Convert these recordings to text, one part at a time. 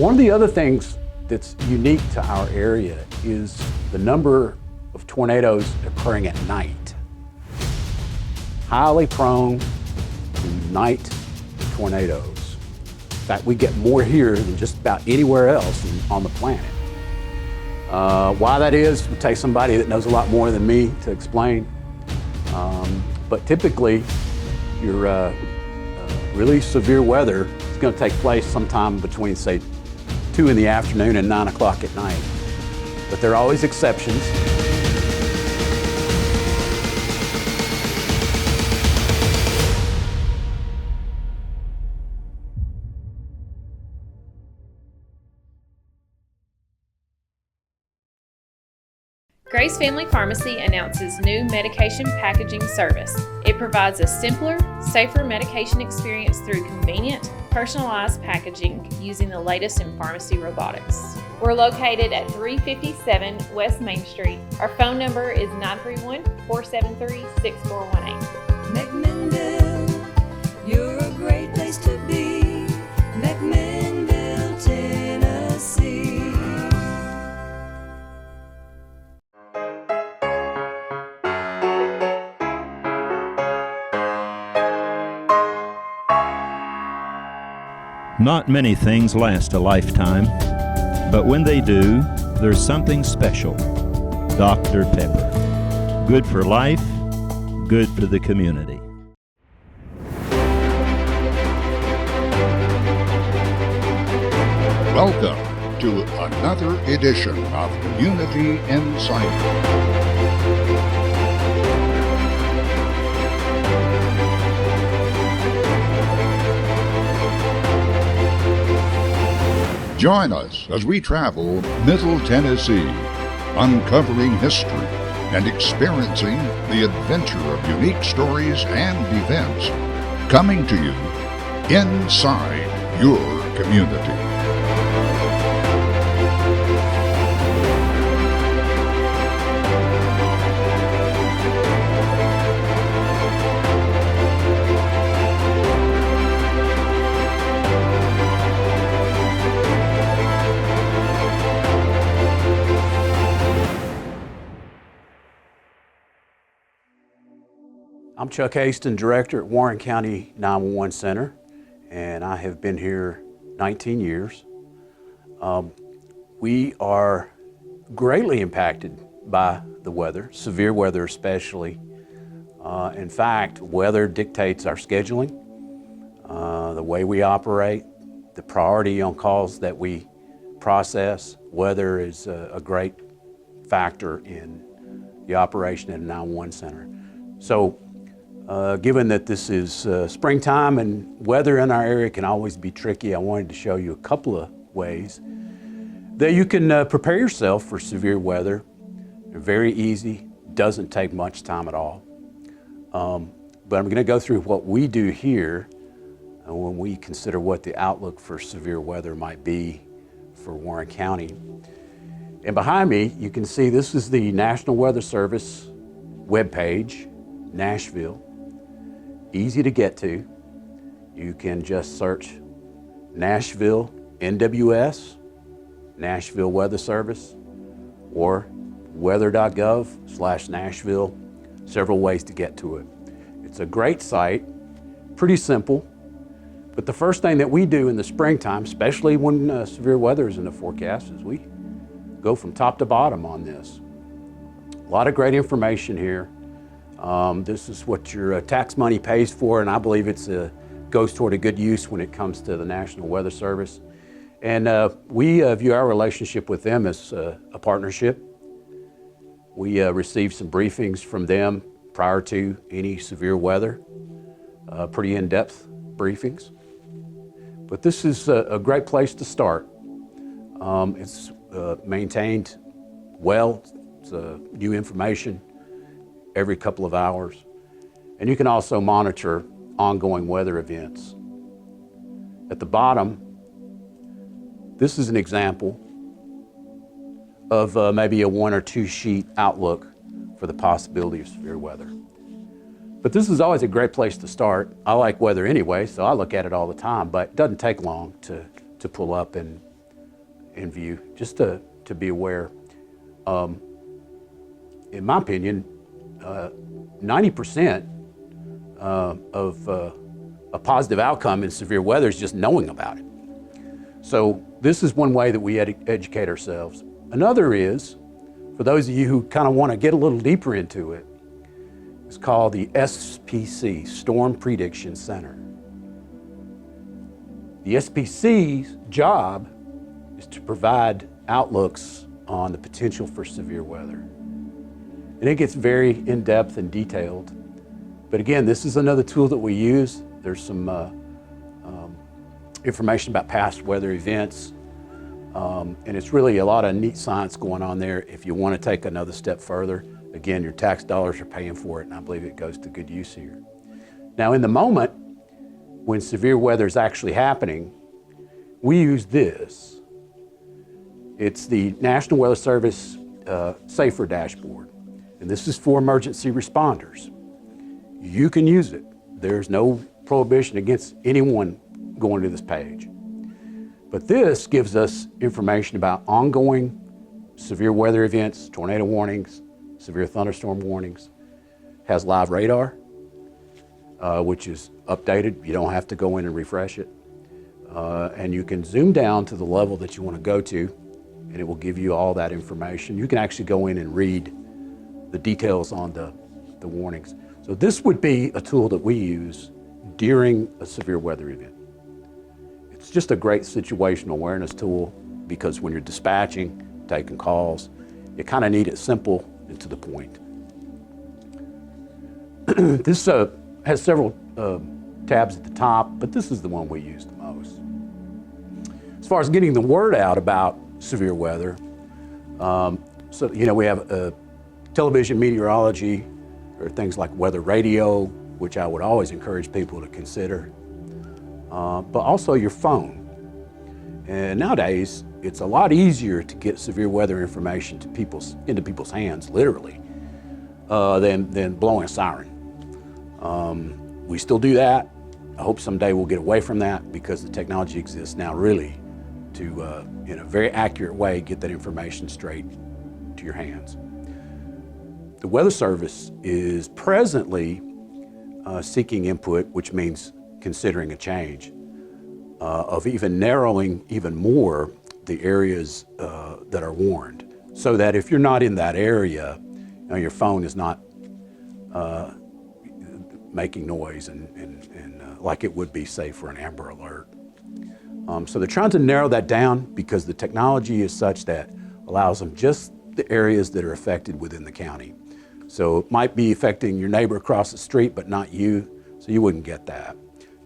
One of the other things that's unique to our area is the number of tornadoes occurring at night. Highly prone to night tornadoes. In fact, we get more here than just about anywhere else on the planet. Why that is, would take somebody that knows a lot more than me to explain. But typically, your really severe weather is going to take place sometime between, say, 2 in the afternoon and 9 o'clock at night. But there are always exceptions. Grace Family Pharmacy announces new medication packaging service. It provides a simpler, safer medication experience through convenient, personalized packaging using the latest in pharmacy robotics. We're located at 357 West Main Street. Our phone number is 931-473-6418. McMinnville, you're a great place to be. McMinnville, Tennessee. Not many things last a lifetime, but when they do, there's something special. Dr. Pepper. Good for life, good for the community. Welcome to another edition of Community Insight. Join us as we travel Middle Tennessee, uncovering history and experiencing the adventure of unique stories and events coming to you inside your community. I'm Chuck Haston, Director at Warren County 911 Center, and I have been here 19 years. We are greatly impacted by the weather, severe weather especially. In fact, weather dictates our scheduling, the way we operate, the priority on calls that we process. Weather is a great factor in the operation at a 911 center. So, given that this is springtime and weather in our area can always be tricky, I wanted to show you a couple of ways that you can prepare yourself for severe weather. They're very easy, doesn't take much time at all. But I'm going to go through what we do here when we consider what the outlook for severe weather might be for Warren County. And behind me, you can see this is the National Weather Service webpage, Nashville. Easy to get to. You can just search Nashville NWS, Nashville Weather Service, or weather.gov/Nashville. Several ways to get to it. It's a great site, pretty simple, but the first thing that we do in the springtime, especially when severe weather is in the forecast, is we go from top to bottom on this. A lot of great information here. This is what your tax money pays for, and I believe it goes toward a good use when it comes to the National Weather Service. And we view our relationship with them as a partnership. We receive some briefings from them prior to any severe weather, pretty in-depth briefings. But this is a great place to start. It's maintained well. It's new information every couple of hours. And you can also monitor ongoing weather events. At the bottom, this is an example of maybe a 1 or 2 sheet outlook for the possibility of severe weather. But this is always a great place to start. I like weather anyway, so I look at it all the time, but it doesn't take long to pull up and in view, just to be aware. In my opinion, 90% of a positive outcome in severe weather is just knowing about it. So this is one way that we educate ourselves. Another is, for those of you who kind of want to get a little deeper into it, it's called the SPC, Storm Prediction Center. The SPC's job is to provide outlooks on the potential for severe weather. And it gets very in-depth and detailed. But again, this is another tool that we use. There's some information about past weather events. And it's really a lot of neat science going on there. If you want to take another step further, again, your tax dollars are paying for it, and I believe it goes to good use here. Now, in the moment, when severe weather is actually happening, we use this. It's the National Weather Service SAFER dashboard, and this is for emergency responders. You can use it. There's no prohibition against anyone going to this page. But this gives us information about ongoing severe weather events, tornado warnings, severe thunderstorm warnings. Has live radar, which is updated. You don't have to go in and refresh it. And you can zoom down to the level that you want to go to, and it will give you all that information. You can actually go in and read the details on the warnings. So this would be a tool that we use during a severe weather event. It's just a great situational awareness tool because when you're dispatching, taking calls, you kind of need it simple and to the point. This has several tabs at the top, but this is the one we use the most. As far as getting the word out about severe weather, so we have television meteorology, or things like weather radio, which I would always encourage people to consider, but also your phone. And nowadays, it's a lot easier to get severe weather information into people's hands, literally, than blowing a siren. We still do that. I hope someday we'll get away from that because the technology exists now really to, in a very accurate way, get that information straight to your hands. The Weather Service is presently seeking input, which means considering a change, of even narrowing even more the areas that are warned, so that if you're not in that area, your phone is not making noise and like it would be, say, for an Amber Alert. So they're trying to narrow that down because the technology is such that allows them just the areas that are affected within the county. So it might be affecting your neighbor across the street, but not you, so you wouldn't get that.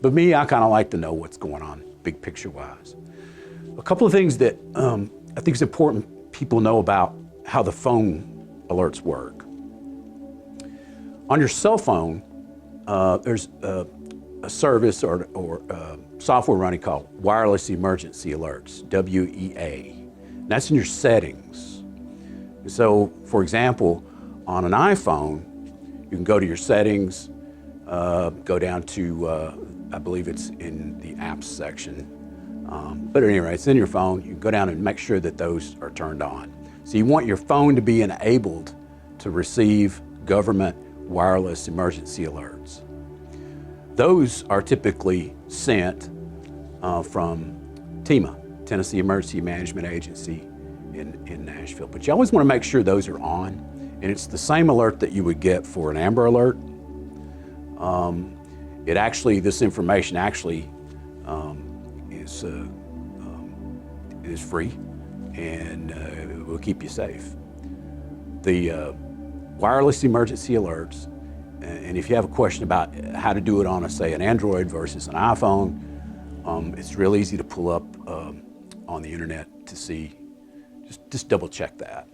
But me, I kind of like to know what's going on, big picture-wise. A couple of things that I think is important people know about how the phone alerts work. On your cell phone, there's a service or software running called Wireless Emergency Alerts, WEA. And that's in your settings. So, for example, on an iPhone, you can go to your settings, go down to, I believe it's in the apps section. But at any rate, it's in your phone. You can go down and make sure that those are turned on. So you want your phone to be enabled to receive government wireless emergency alerts. Those are typically sent from TEMA, Tennessee Emergency Management Agency in Nashville. But you always want to make sure those are on. And it's the same alert that you would get for an Amber Alert. This information actually is free and it will keep you safe. The wireless emergency alerts, and if you have a question about how to do it on, say, an Android versus an iPhone, it's real easy to pull up on the internet to see. Just double check that.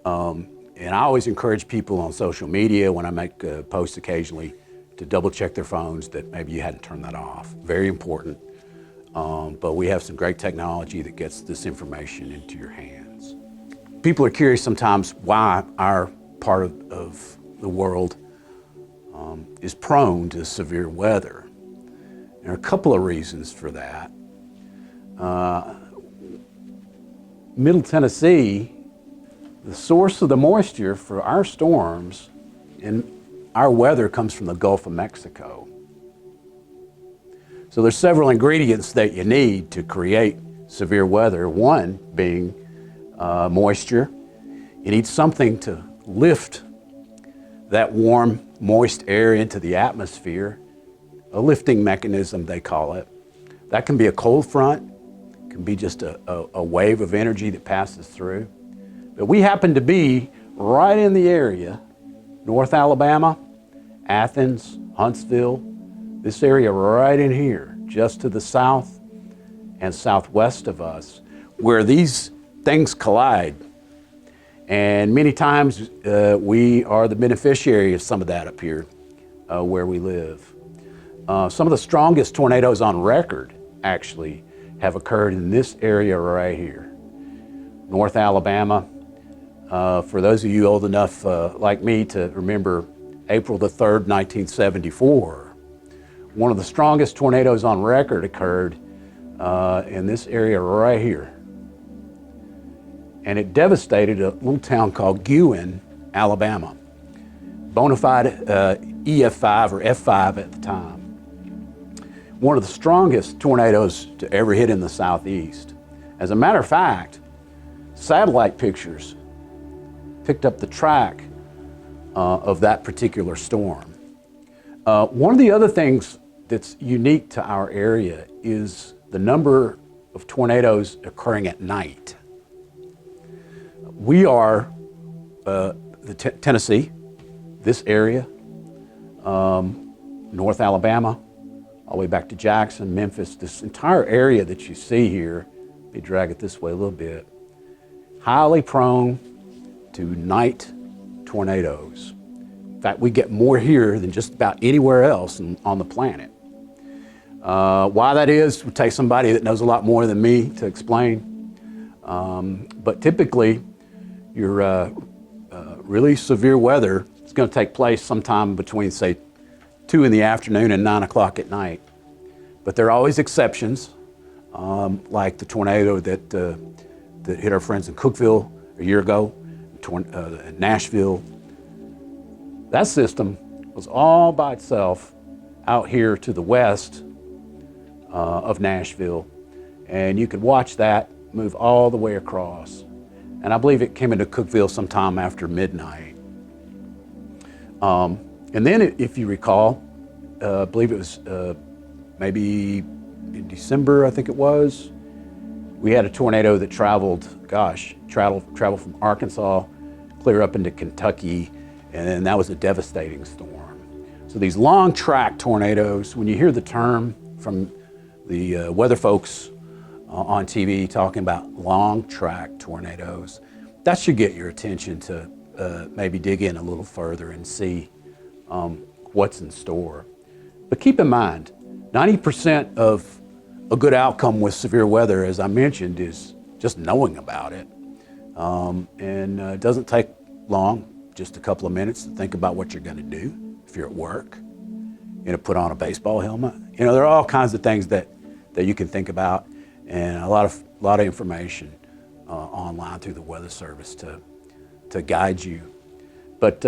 And I always encourage people on social media when I make posts occasionally to double check their phones that maybe you hadn't turned that off. Very important. But we have some great technology that gets this information into your hands. People are curious sometimes why our part of the world is prone to severe weather. There are a couple of reasons for that. Middle Tennessee, the source of the moisture for our storms and our weather comes from the Gulf of Mexico. So there's several ingredients that you need to create severe weather. One being moisture. You need something to lift that warm, moist air into the atmosphere, a lifting mechanism they call it. That can be a cold front, can be just a wave of energy that passes through. But we happen to be right in the area, North Alabama, Athens, Huntsville, this area right in here, just to the south and southwest of us, where these things collide. And many times we are the beneficiary of some of that up here where we live. Some of the strongest tornadoes on record actually have occurred in this area right here. North Alabama, for those of you old enough like me to remember April the 3rd, 1974, one of the strongest tornadoes on record occurred in this area right here. And it devastated a little town called Guin, Alabama. Bona fide EF5 or F5 at the time. One of the strongest tornadoes to ever hit in the Southeast. As a matter of fact, satellite pictures picked up the track of that particular storm. One of the other things that's unique to our area is the number of tornadoes occurring at night. We are Tennessee, this area, North Alabama, all the way back to Jackson, Memphis, this entire area that you see here, let me drag it this way a little bit, highly prone to night tornadoes. In fact, we get more here than just about anywhere else on the planet. Why that is would take somebody that knows a lot more than me to explain. But typically, your really severe weather is going to take place sometime between, say, 2 in the afternoon and 9 o'clock at night. But there are always exceptions, like the tornado that hit our friends in Cookeville a year ago, in Nashville. That system was all by itself out here to the west of Nashville, and you could watch that move all the way across. And I believe it came into Cookeville sometime after midnight. And then, if you recall, I believe it was maybe in December, I think it was, we had a tornado that traveled from Arkansas clear up into Kentucky, and then that was a devastating storm. So these long track tornadoes, when you hear the term from the weather folks on TV talking about long track tornadoes, that should get your attention to maybe dig in a little further and see what's in store. But keep in mind, 90% of a good outcome with severe weather, as I mentioned, is just knowing about it. And it doesn't take long, just a couple of minutes to think about what you're going to do if you're at work. Put on a baseball helmet. There are all kinds of things that you can think about, and a lot of information online through the Weather Service to guide you. But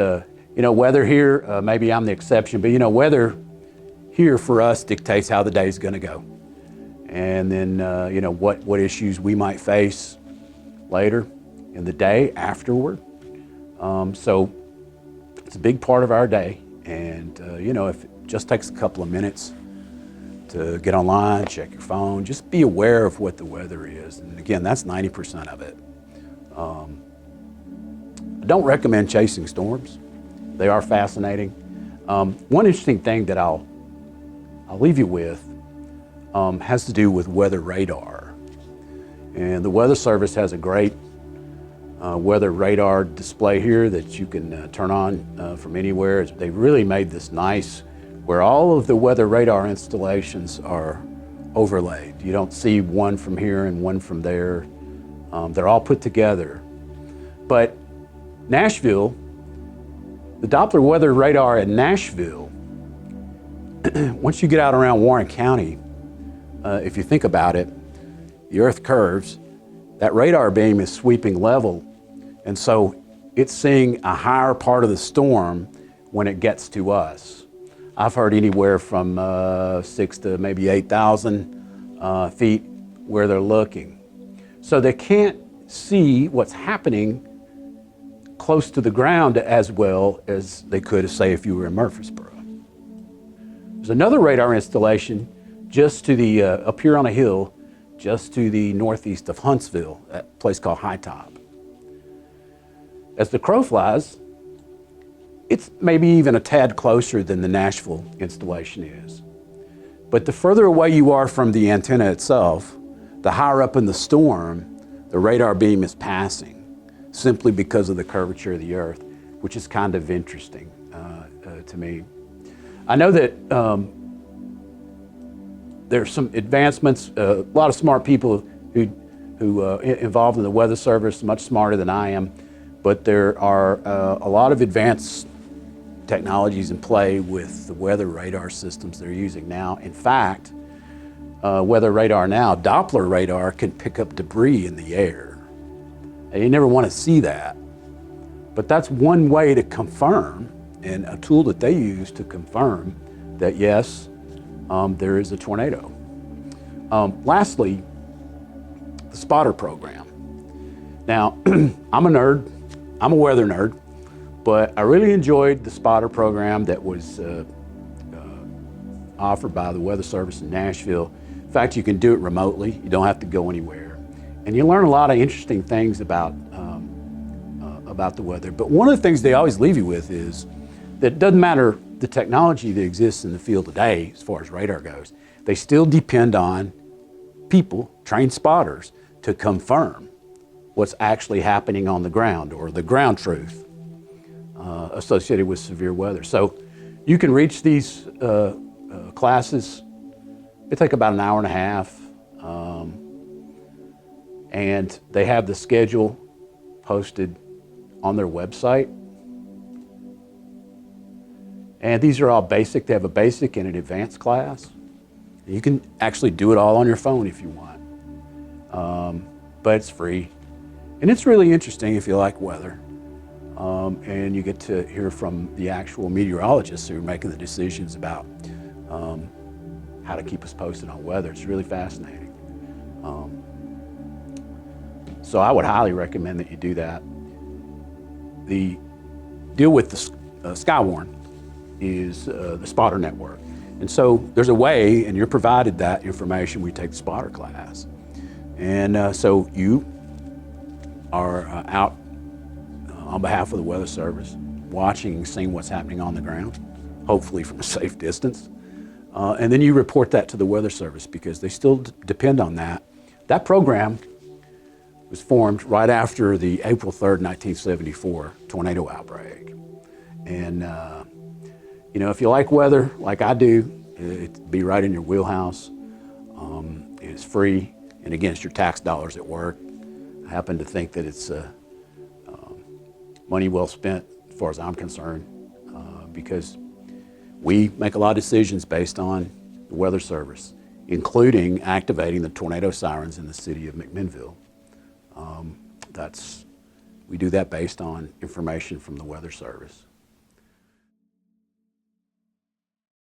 weather here, maybe I'm the exception, but weather here for us dictates how the day's going to go, and then what issues we might face later in the day afterward. So it's a big part of our day, and if it just takes a couple of minutes to get online, check your phone, just be aware of what the weather is. And again, that's 90% of it. I don't recommend chasing storms. They are fascinating. One interesting thing that I'll leave you with has to do with weather radar. And the Weather Service has a great weather radar display here that you can turn on from anywhere. They've really made this nice, where all of the weather radar installations are overlaid. You don't see one from here and one from there. They're all put together. But Nashville, the Doppler weather radar in Nashville, once you get out around Warren County, if you think about it, the earth curves, that radar beam is sweeping level, and so it's seeing a higher part of the storm when it gets to us. I've heard anywhere from 6 to maybe 8,000 feet where they're looking. So they can't see what's happening close to the ground as well as they could, say, if you were in Murfreesboro. There's another radar installation just to the, up here on a hill, just to the northeast of Huntsville, at a place called High Top. As the crow flies, it's maybe even a tad closer than the Nashville installation is. But the further away you are from the antenna itself, the higher up in the storm the radar beam is passing, simply because of the curvature of the earth, which is kind of interesting to me. I know that there's some advancements, a lot of smart people who involved in the Weather Service, much smarter than I am, but there are a lot of advanced technologies in play with the weather radar systems they're using now. In fact, weather radar now, Doppler radar can pick up debris in the air. And you never want to see that. But that's one way to confirm, and a tool that they use to confirm that yes, there is a tornado. Lastly, the spotter program. Now, I'm a nerd, I'm a weather nerd, but I really enjoyed the spotter program that was offered by the Weather Service in Nashville. In fact, you can do it remotely. You don't have to go anywhere. And you learn a lot of interesting things about the weather. But one of the things they always leave you with is that it doesn't matter the technology that exists in the field today as far as radar goes, they still depend on people, trained spotters, to confirm what's actually happening on the ground, or the ground truth associated with severe weather. So you can reach these classes. They take about an hour and a half, and they have the schedule posted on their website. And these are all basic. They have a basic and an advanced class. You can actually do it all on your phone if you want, but it's free. And it's really interesting if you like weather. And you get to hear from the actual meteorologists who are making the decisions about how to keep us posted on weather. It's really fascinating. So I would highly recommend that you do that. The deal with the Skywarn is the spotter network. And so there's a way, and you're provided that information when you take the spotter class. And so you are out on behalf of the Weather Service, watching, seeing what's happening on the ground, hopefully from a safe distance. And then you report that to the Weather Service, because they still depend on that. That program was formed right after the April 3rd, 1974 tornado outbreak. And you know, if you like weather like I do, it'd be right in your wheelhouse. It's free, and again, it's your tax dollars at work. I happen to think that it's money well spent as far as I'm concerned, because we make a lot of decisions based on the Weather Service, including activating the tornado sirens in the city of McMinnville. We do that based on information from the Weather Service.